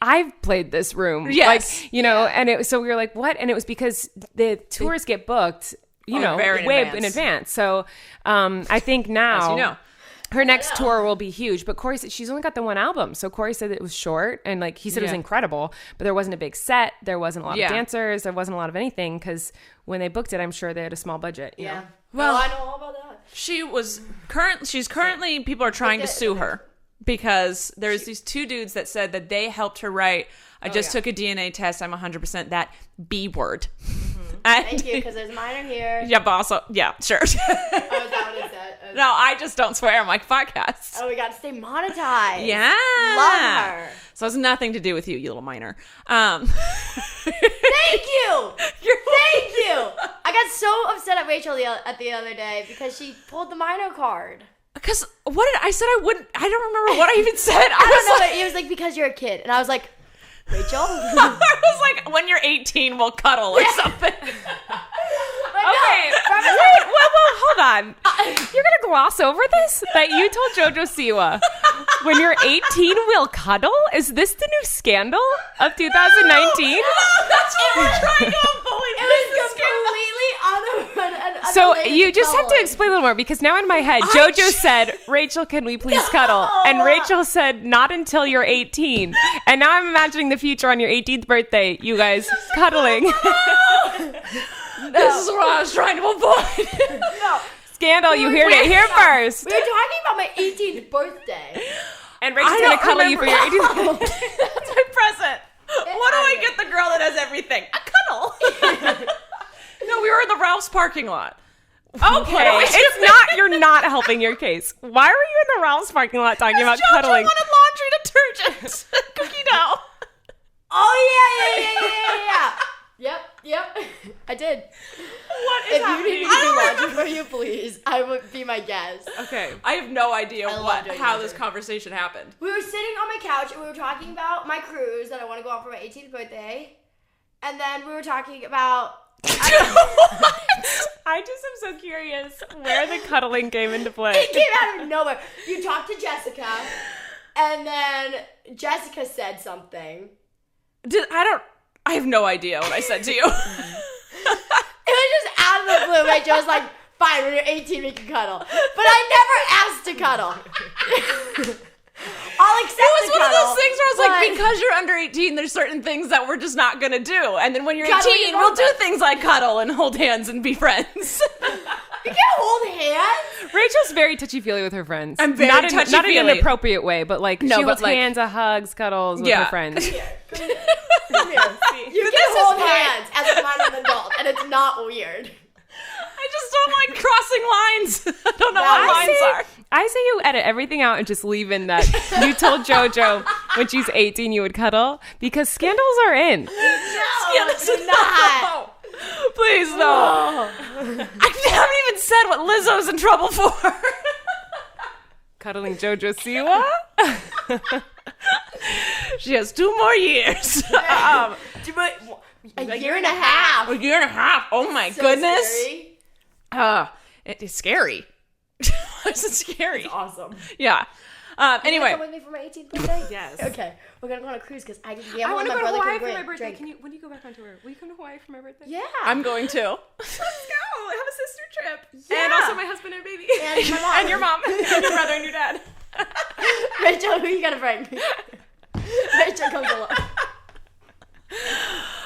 I've played this room.
Yes.
Like, you know, and so we were like, what? And it was because the tours get booked, you know,
very in
way
advance.
in advance. So I think now,
As you know.
her next tour will be huge. But Corey said she's only got the one album. So Corey said it was short. And like he said it was incredible. But there wasn't a big set. There wasn't a lot of dancers. There wasn't a lot of anything. Because when they booked it, I'm sure they had a small budget. You know?
Well, I know all about that.
She's currently, people are trying to sue her. Because there's these two dudes that said that they helped her write, I just took a DNA test. I'm 100% that B word.
Thank you, because there's a minor here.
Yeah, but also, yeah, sure.
Oh, is that what it said?
No, I just don't swear on my podcast.
Oh, we got to stay monetized.
Yeah.
Love her.
So it's nothing to do with you little minor.
Thank you. Thank you. I got so upset at Rachel the other day because she pulled the minor card.
Because what did I said I wouldn't, I don't remember what I even said.
I don't know, but it was like, because you're a kid. And I was like, Rachel?
I was like, when you're 18, we'll cuddle or something.
Okay, wait, whoa, hold on. You're gonna gloss over this? That you told JoJo Siwa, when you're 18, we'll cuddle? Is this the new scandal of 2019?
No, that's what we're trying to avoid.
It was completely unrelated.
So you just have to explain a little more, because now in my head, JoJo said, Rachel, can we please cuddle? And Rachel said, not until you're 18. And now I'm imagining the future on your 18th birthday, you guys cuddling.
This is what I was trying to avoid.
No.
Scandal, you heard it here first.
We were talking about my 18th birthday.
And Rachel's going to cuddle you for your 18th birthday.
That's my present. What do I get the girl that has everything? A cuddle. No, we were in the Ralph's parking lot.
Okay, it's not, you're not helping your case. Why were you in the Ralph's parking lot talking about
JoJo
cuddling?
wanted laundry detergent. Cookie dough.
Oh, yeah. Yep. I did.
What is happening?
If you need me to do laundry for you, please, I would be my guest.
Okay. I have no idea how
laundry.
this conversation happened.
We were sitting on my couch and we were talking about my cruise that I want to go on for my 18th birthday. And then we were talking about...
I just am so curious where the cuddling came into play.
It came out of nowhere. You talked to Jessica, and then Jessica said something.
I have no idea what I said to you.
It was just out of the blue. Rachel was like, fine, when you're 18, we can cuddle. But I never asked to cuddle. I'll accept
It was
the
one of
cuddle,
those things where I was like,
but-
because you're under 18, there's certain things that we're just not going to do. And then when you're
Cuddle
18,
your
we'll do
girlfriend.
things like cuddle and hold hands and be friends.
You can't hold hands.
Rachel's very touchy-feely with her friends.
I'm very
not in an
touchy-feely.
inappropriate way, but like
No,
she
but
holds
like-
hands, hugs, cuddles with her friends.
Come here. You can hold hands as a minor adult, and it's not weird.
I just don't like crossing lines. I don't know what lines are.
I say you edit everything out and just leave in that you told JoJo when she's 18 you would cuddle, because scandals are in.
No, it's not.
Please, no. I haven't even said what Lizzo's in trouble for.
Cuddling JoJo Siwa?
She has 2 more years.
A year and a half.
A year and a half. Oh my
So
goodness.
scary.
It is scary. It's scary.
It's awesome.
Yeah. Anyway.
You come with me for my 18th birthday?
Yes.
Okay. We're gonna go on a cruise because I can
I
gamble
want
and
to
my
go to
brother
Hawaii
can
for my birthday.
drink.
When do you go back on tour? Will you come to Hawaii for my birthday?
Yeah.
I'm going to.
Let's go. Have a sister trip.
Yeah.
And also my husband and baby.
And my mom.
And your mom. And your brother and your dad.
Rachel, who you gonna bring? Rachel comes along.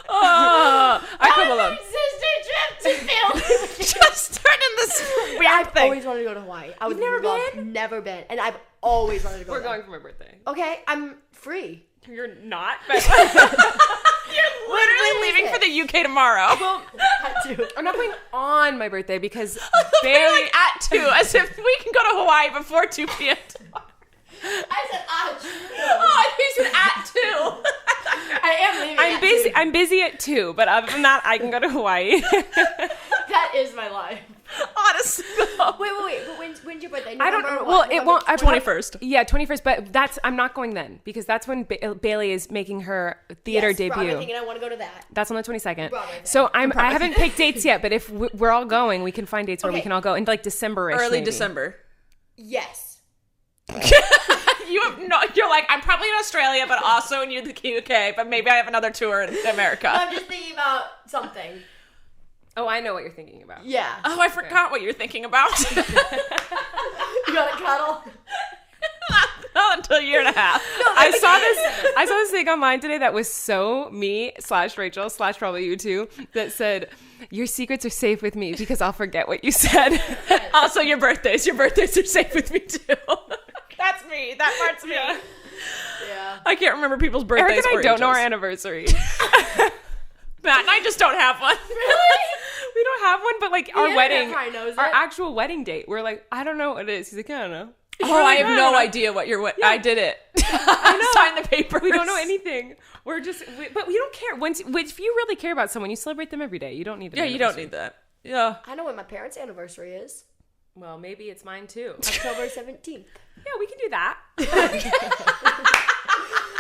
I come along.
Sister trip to Philly.
Just turning this weird
I've
thing.
always wanted to go to Hawaii. I would
never
love-
been?
Never been. And I've always wanted to go
We're
there.
going for my birthday.
Okay, I'm free.
You're not, but
You're literally
When is
leaving
it?
for the UK tomorrow.
I'm not going on my birthday because
Barely
barely.
like at 2, as if we can go to Hawaii before 2 p.m. tomorrow.
I said,
Oh, I think you said at 2.
I am leaving.
I'm
at
busy.
2.
I'm busy at 2, but other than that, I can go to Hawaii.
That is my life.
Honestly. though.
Wait. But when's your birthday?
I don't.
November
Well,
what?
it won't. I probably-
21st.
Yeah, 21st. But I'm not going then because that's when Bailey is making her theater
Yes,
debut.
Broadway thing, and I want to go to that.
That's on the 22nd.
Broadway thing.
So I haven't picked dates yet, but if we're all going, we can find dates where we
Okay.
can all go in like December-ish.
Early
maybe.
December.
Yes.
You're like, I'm probably in Australia, but also in the UK, but maybe I have another tour in America.
I'm just thinking about something.
Oh, I know what you're thinking about.
Yeah.
Oh, I forgot what you're thinking about.
You got a cuddle?
Not until a year and a half.
I saw this thing online today that was so me / Rachel / probably you too, that said, your secrets are safe with me because I'll forget what you said.
Also, your birthdays are safe with me too. That's me. That part's me.
Yeah.
I can't remember people's birthdays.
Eric and I don't know our
ages.
anniversary.
Matt and I just don't have one.
Really?
We don't have one, but like our
internet
wedding,
probably knows
our
it.
actual wedding date, we're like, I don't know what it is. He's like, I don't know.
Oh, I have no idea what I did it. I signed the papers.
We don't know anything. But we don't care. If you really care about someone, you celebrate them every day. You don't need.
Yeah, you don't need that. Yeah.
I know when my parents' anniversary is.
Well, maybe it's mine too.
October 17th.
Yeah, we can do that.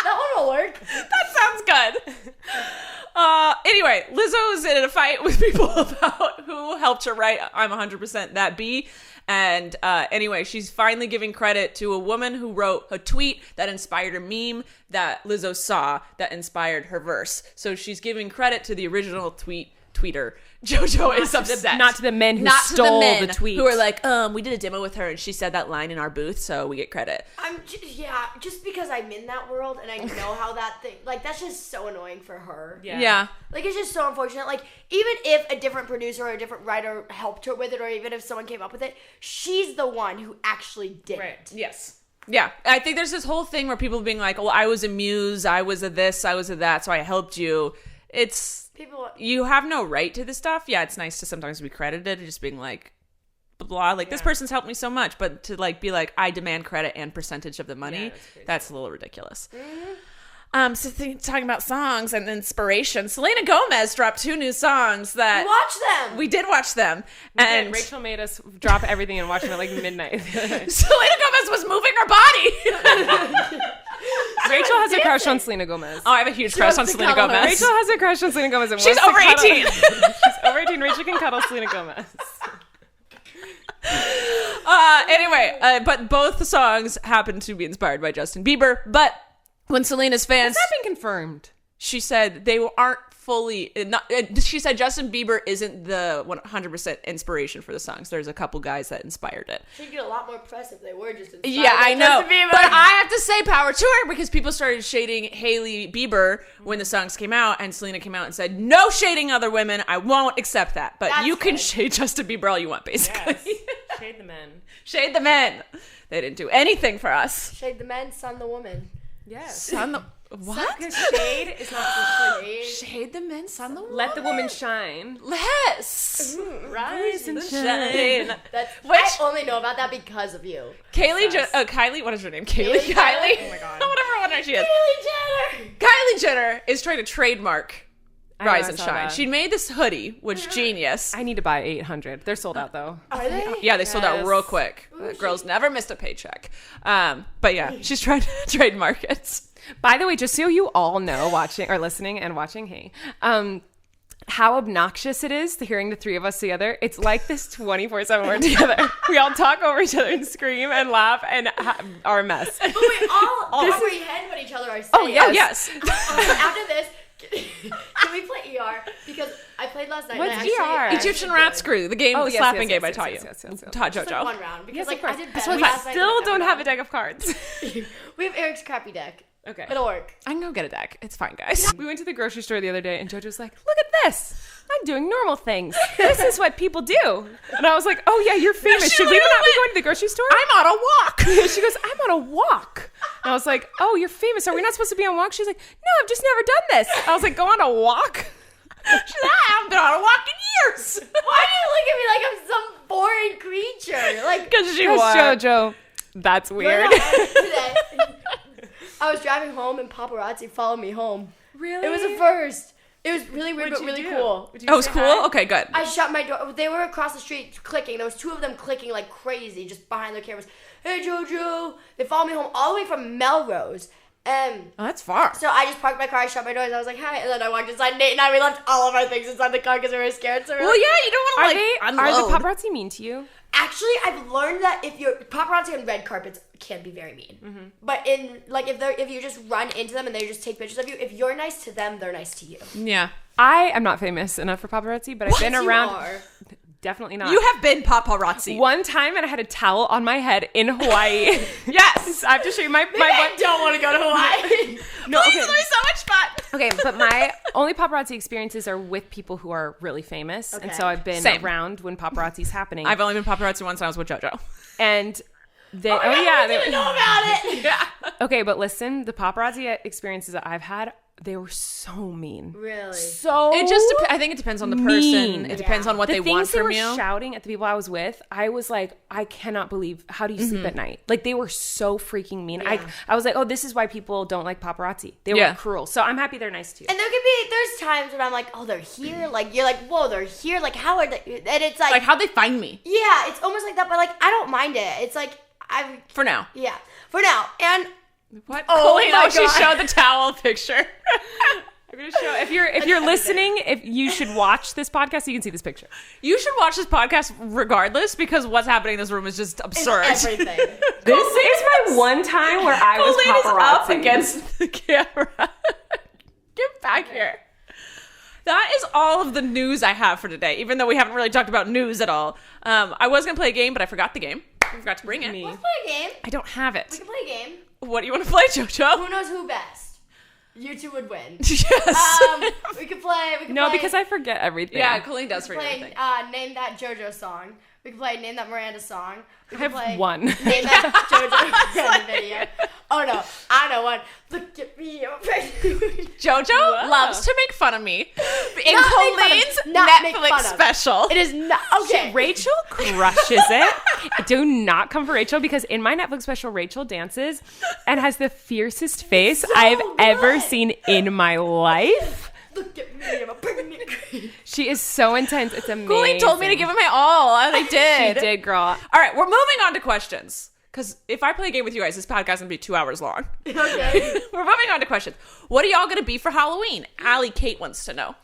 That one will work.
That sounds good. Anyway, Lizzo's in a fight with people about who helped her write I'm 100% That Bee. And anyway, she's finally giving credit to a woman who wrote a tweet that inspired a meme that Lizzo saw that inspired her verse. So she's giving credit to the original tweeter. JoJo is upset.
Not to the men who stole the tweet.
Who are like, we did a demo with her and she said that line in our booth, so we get credit.
Just because I'm in that world and I know how that thing, like, that's just so annoying for her.
Yeah.
Like, it's just so unfortunate. Like, even if a different producer or a different writer helped her with it, or even if someone came up with it, she's the one who actually did it.
Yes. Yeah. I think there's this whole thing where people being like, well, I was a muse, I was a this, I was a that, so I helped you. You have no right to this stuff. Yeah, it's nice to sometimes be credited, just being like, blah, like, this person's helped me so much, but to like be like, I demand credit and percentage of the money, that's a little ridiculous. Mm-hmm. Talking about songs and inspiration, Selena Gomez dropped 2 new songs that...
Watch them!
We did watch them. And
Rachel made us drop everything and watch them at like midnight.
Selena Gomez was moving her body!
Rachel has a crush on Selena Gomez.
Oh, I have a huge crush on Selena Gomez.
Rachel has a crush on Selena Gomez. And
She's over 18.
She's over 18. Rachel can cuddle Selena Gomez.
Anyway, but both the songs happen to be inspired by Justin Bieber. But when Selena's fans...
Has that been confirmed?
She said they aren't fully... she said Justin Bieber isn't the 100% inspiration for the songs. There's a couple guys that inspired it.
She'd get a lot more press if they were just inspired
Yeah, I
by
know.
Justin Bieber.
But I have to say power to her because people started shading Hailey Bieber when the songs came out, and Selena came out and said, no shading other women. I won't accept that. But
That's
you can
good.
shade Justin Bieber all you want, basically.
Yes. Shade the men.
Shade the men. They didn't do anything for us.
Shade the men, sun the woman.
Yes.
Sun the... What?
Because shade is not just shade.
Shade the men, sun the woman.
Let the woman shine.
Yes.
Rise and
shine.
I only know about that because of you.
Kylie, what is her name? Kylie? Kylie?
Oh my God.
Whatever one she is.
Kylie Jenner!
Kylie Jenner is trying to trademark Rise and
I saw
Shine.
that.
She made this hoodie, which genius.
I need to buy 800. They're sold out though.
Are they?
Yeah, they sold out
Yes.
real quick. The girls never missed a paycheck. But yeah, she's trying to trademark it.
By the way, just so you all know, watching or listening and watching, hey, how obnoxious it is to hearing the three of us together. It's like this 24/7 we're together. We all talk over each other and scream and laugh and are a mess.
But we all comprehend what each other are saying.
Oh, yes.
Oh, yes.
After this, can we play ER? Because I played last night.
What's
and I
ER?
actually
Egyptian Rat Screw, the game,
Oh,
the
yes,
slapping
yes,
game
yes,
I
yes,
taught
yes,
you.
yes, yes, yes.
Taught
Just
JoJo.
like one round. Because
Yes,
like
of course.
I did
That's
better
what I
last night
still
than
don't
I
have a
did
deck of cards.
We have Eric's crappy deck.
Okay.
It'll work.
I can go get a deck. It's fine, guys.
We went to the grocery store the other day and JoJo's like, look at this. I'm doing normal things. This is what people do. And I was like, oh yeah, you're famous.
she
Should we not
literally
be going to the grocery store?
I'm on a walk.
She goes, I'm on a walk. And I was like, oh, you're famous. Are we not supposed to be on walks? She's like, no, I've just never done this. I was like, go on a walk?
She's like, I haven't been on a walk in years.
Why do you look at me like I'm some foreign creature? Like,
Because she
Because
was.
JoJo, that's weird.
today, I was driving home and paparazzi followed me home.
Really?
It was a first. It was really weird,
What'd
but
you
really
do?
cool.
Would you
Oh, it was
say
cool?
hi?
Okay, good.
I shut my door. They were across the street clicking. There was 2 of them clicking like crazy, just behind their cameras. Hey, JoJo. They followed me home all the way from Melrose.
Oh, that's far.
So I just parked my car, I shut my doors, I was like, hi. And then I walked inside. Nate and I, we left all of our things inside the car because we were scared. So we were
Well,
like,
yeah, you don't want to,
Are
unload.
the paparazzi mean to you?
actually, I've learned that if you're paparazzi on red carpets can be very mean. Mm-hmm. But in like if you just run into them and they just take pictures of you, if you're nice to them, they're nice to you.
Yeah.
I am not famous enough for paparazzi, but I've been around.
You are.
Definitely not.
You have been paparazzi.
One time, and I had a towel on my head in Hawaii.
Yes.
I have to show you my
I don't want to go to Hawaii.
No,
Please,
okay.
it'll be so much fun.
Okay, but my only paparazzi experiences are with people who are really famous, and
Okay.
so I've been
Same.
around when paparazzi's happening.
I've only been paparazzi once, and I was with JoJo.
And they,
I didn't know about it.
Yeah.
okay, but listen, the paparazzi experiences that I've had, they were so mean.
Really?
So
It just I think it depends on the person.
mean.
It depends on what
the
they
things
want from
they were
you.
shouting at the people I was with, I was like, I cannot believe, how do you sleep at night? Like, they were so freaking mean.
Yeah.
I was like, oh, this is why people don't like paparazzi. They
Yeah.
were cruel. So I'm happy they're nice to you.
And there's times when I'm like, oh, they're here. Like, you're like, whoa, they're here. Like, how are they? And it's
Like, how'd they find me?
yeah, it's almost like that. But like, I don't mind it. It's like,
For now.
yeah, for now. And
What?
Oh
Colleen,
my
she
God.
showed the towel picture.
I'm gonna show, if you're listening, if you should watch this podcast, so you can see this picture.
You should watch this podcast regardless because what's happening in this room is just absurd.
everything.
This is my one time where I was
Colleen is up
paparazzi.
against the camera. Get back here. That is all of the news I have for today, even though we haven't really talked about news at all. I was going to play a game, but I forgot the game. I forgot to bring it.
Me.
Let's play a game.
I don't have
We
it.
can play a game.
What do you want to play, JoJo?
Who knows who best? You two would win.
Yes.
We could play.
No, because I forget everything.
Yeah, Colleen does for
play.
everything.
Name that JoJo song. We can play Name That Miranda song. We
I
can
have
play
one.
Name That JoJo Miranda video. Oh no, I know one. Look at me, I'm pregnant.
JoJo loves to make fun of me in
Not make fun of-
Colleen's
not make
Netflix
fun of.
special.
It is not okay.
Rachel crushes it. Do not come for Rachel because in my Netflix special, Rachel dances and has the fiercest face
so
I've ever
good.
seen in my life.
Look at me, I'm a pregnant.
She is so intense. It's amazing.
Colleen told me to give it my all, and I did.
She did, girl.
All right, we're moving on to questions. Because if I play a game with you guys, this podcast is going to be 2 hours long.
Okay.
We're moving on to questions. What are y'all going to be for Halloween? Allie Kate wants to know.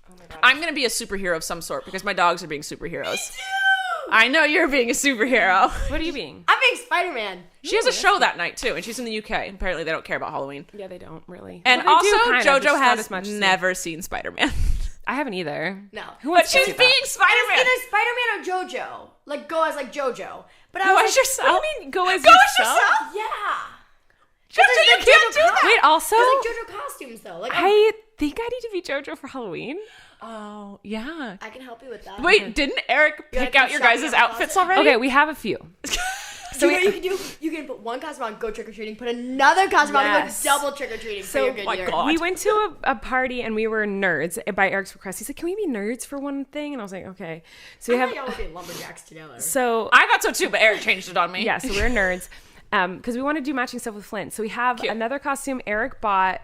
Oh my God.
I'm going to be a superhero of some sort because my dogs are being superheroes. I know you're being a superhero.
What are you being?
I'm being Spider-Man.
She has a show that night, too, and she's in the UK. Apparently, they don't care about Halloween.
Yeah, they don't really.
And
Well, they do,
also,
kind of, just
JoJo
not
has
as much as
never seen Spider-Man.
I haven't either.
No.
Who
But
wants to
she's
see that?
being
It's
Spider-Man.
either Spider-Man or JoJo. Like, go as like JoJo. But I
Go
was
as
like,
yourself.
What do you mean, go as
Go as
yourself?
yourself?
yeah.
JoJo, you can't do that.
Wait, also,
There's like JoJo costumes though. Like
I think I need to be JoJo for Halloween.
Oh, yeah.
I can help you with that.
Wait, didn't Eric
You
pick
gotta
out your
shop
guys'
your
outfits
closet.
already?
Okay, we have a few.
So what you can do, you can put one costume on, go trick or treating, put another costume on, and
Yes.
go double trick or treating for
So,
your good
my
year.
God.
We went to a party and we were nerds by Eric's request. He's like, "Can we be nerds for one thing?" And I was like, "Okay." So we
I
have.
thought y'all would be lumberjacks together.
So
I thought so too, but Eric changed it on me.
yeah, so we're nerds because we want to do matching stuff with Flint. So we have
Cute.
another costume Eric bought.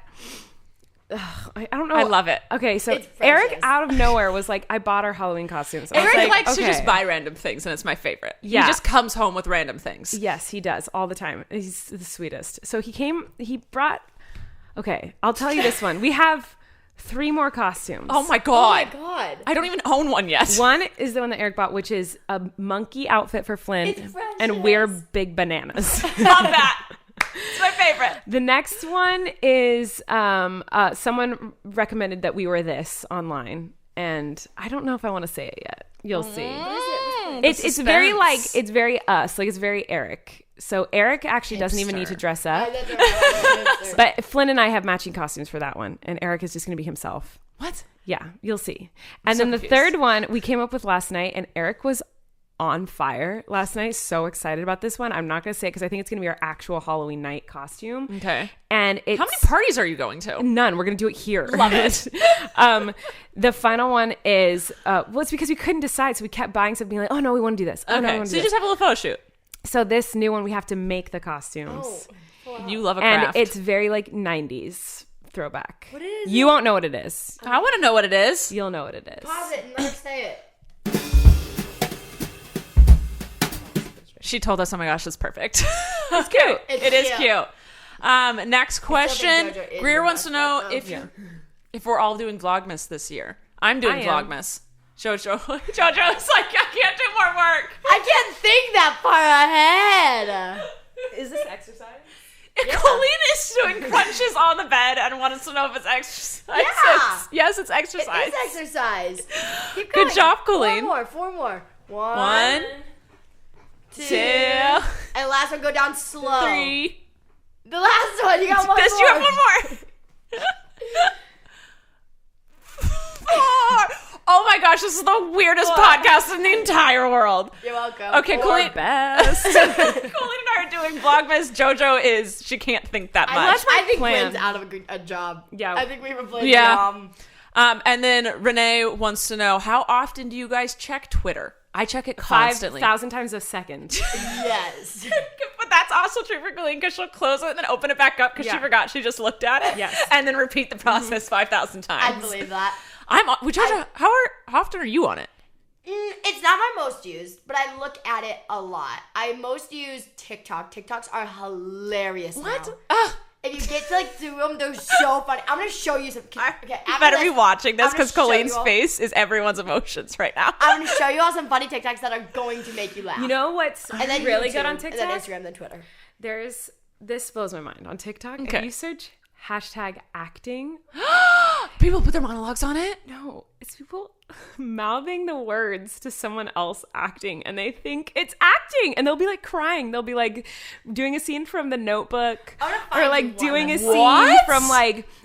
I don't know.
I love it.
Okay, so
It's
Eric
precious.
out of nowhere was like, "I bought our Halloween costumes." I was
Eric
like,
likes to
okay.
just buy random things, and it's my favorite.
Yeah.
He just comes home with random things.
Yes, he does all the time. He's the sweetest. So he brought. Okay, I'll tell you this one. We have 3 more costumes.
Oh my
Oh
God.
my god.
I don't even own one yet.
One is the one that Eric bought, which is a monkey outfit for Flint,
It's precious.
and we're big bananas.
Love that. It's my favorite.
The next one is someone recommended that we wear this online, and I don't know if I want to say it yet. You'll see. It's very like it's very us, like it's very Eric. So Eric actually doesn't even need to dress up, but Flynn and I have matching costumes for that one, and Eric is just going to be himself.
What?
Yeah, you'll see. And
so
then the
confused.
third one we came up with last night, and Eric was on fire last night. So excited about this one. I'm not going to say it because I think it's going to be our actual Halloween night costume.
Okay.
And it's
How many parties are you going to?
none. We're going to do it here.
Love it.
The final one is well, it's because we couldn't decide, so we kept buying stuff, being like, "Oh no, we want to do this. Oh no, we
Okay.
want to
So
do
you
this."
just have a little photo shoot.
So this new one, we have to make the costumes,
You love a
and
craft.
it's very like 90s throwback.
What is
You won't know what it is.
I want to know what it is.
You'll know what it is.
Pause it and let her say it.
She told us, oh my gosh, that's perfect. It's cute.
It's
It is
cute.
cute. Next question.
JoJo is
Greer
the
wants to
best
know
part,
if if we're all doing Vlogmas this year. I'm doing
I am.
Vlogmas. JoJo's like, I can't do more work.
I can't think that far ahead.
Is this exercise?
If Colleen is doing crunches on the bed and wants to know if it's exercise.
Yeah.
Yes, it's exercise.
It is exercise. Keep going.
Good job, Colleen.
Four more.
One, two,
And last one, go down slow.
3.
The last one, you got one more.
You have one more. 4. Oh my gosh, this is the weirdest podcast in the entire world.
You're welcome.
Okay, Colleen.
Best.
Colleen and I are doing Vlogmas. JoJo she can't think that much.
I think
plan.
Quinn's out of a job.
Yeah.
I think we replaced
Yeah. And then Renee wants to know, how often do you guys check Twitter? I check it constantly.
5,000 times a second.
Yes.
But that's also true for Colleen because she'll close it and then open it back up because she forgot she just looked at it.
Yes.
And then repeat the process 5,000 times.
I believe that.
How often are you on it?
It's not my most used, but I look at it a lot. I most use TikTok. TikToks are hilarious now. If you get to through them, they're so funny. I'm gonna show you some. Okay,
You better be watching this because Colleen's face is everyone's emotions right now.
I'm gonna show you all some funny TikToks that are going to make you laugh.
You know what's
and then
really
YouTube,
good on TikTok?
And then Instagram, then Twitter.
This blows my mind. On TikTok,
Okay.
if you search #acting,
People put their monologues on it?
no, it's people mouthing the words to someone else acting, and they think it's acting, and they'll be crying. They'll be doing a scene from The Notebook, or doing a scene from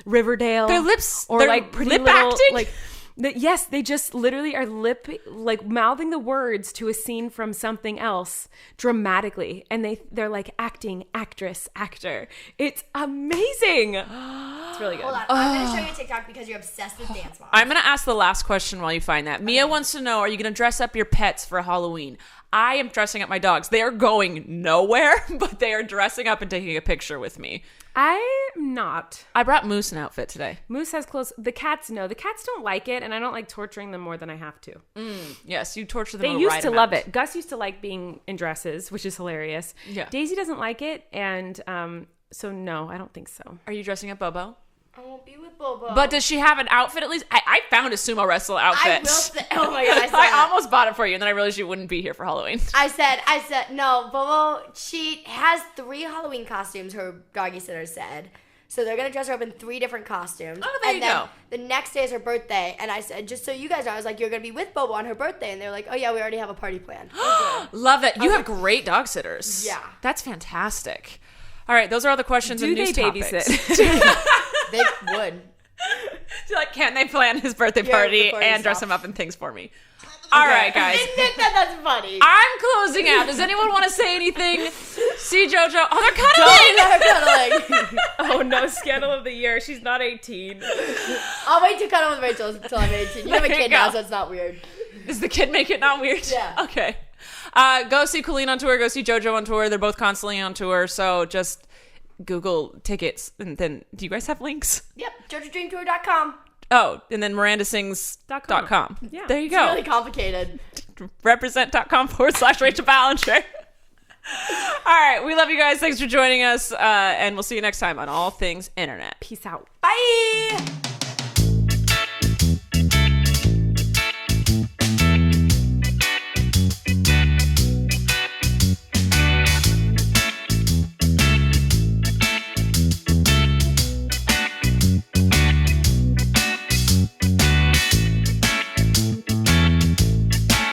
Riverdale.
Their lips,
or
they're
Pretty
lip
Little,
acting?
Yes, they just literally are mouthing the words to a scene from something else dramatically, and they're acting, actress, actor. It's amazing. It's really good.
Hold on, I'm gonna show you TikTok because you're obsessed with dance moms.
I'm going to ask the last question while you find that. Mia wants to know, are you going to dress up your pets for Halloween? I am dressing up my dogs. They are going nowhere, but they are dressing up and taking a picture with me.
I'm not.
I brought Moose an outfit today.
Moose has clothes. The cats, no. The cats don't like it, and I don't like torturing them more than I have to.
Yes, you torture them.
They used to love it. Gus used to like being in dresses, which is hilarious.
Yeah.
Daisy doesn't like it, and so no, I don't think so.
Are you dressing up Bobo?
I won't be with Bobo.
But does she have an outfit at least? I found a sumo wrestle outfit.
I will say, oh my god,
I almost bought it for you, and then I realized you wouldn't be here for Halloween.
I said, no, Bobo, she has 3 Halloween costumes, her doggy sitter said. So they're going to dress her up in 3 different costumes.
Oh, there you go.
The next day is her birthday, and I said, just so you guys know, I was like, you're going to be with Bobo on her birthday. And they're like, oh yeah, we already have a party planned.
Love it. You have great dog sitters.
Yeah.
That's fantastic. All right, those are all the questions and news topics.
babysit?
They would.
She's like, can they plan his birthday party
before
and
you
dress
stop.
him up in things for me? All right, guys.
I think that's funny.
I'm closing out. Does anyone want to say anything? See JoJo. Oh, they're cuddling.
They're cuddling.
Oh no, scandal of the year. She's not 18.
I'll wait to cuddle with Rachel until I'm 18. You have a
There you
kid now,
go.
so it's not weird.
Does the kid make it not weird?
Yeah.
Okay. Go see Colleen on tour. Go see JoJo on tour. They're both constantly on tour. So just Google tickets. And then, do you guys have links?
Yep, JoJoDreamTour.com.
Oh, and then MirandaSings.com.
Yeah.
There you
It's
go.
really complicated.
Represent.com/Rachel Ballinger. All right. We love you guys. Thanks for joining us. And we'll see you next time on All Things Internet.
Peace out.
Bye!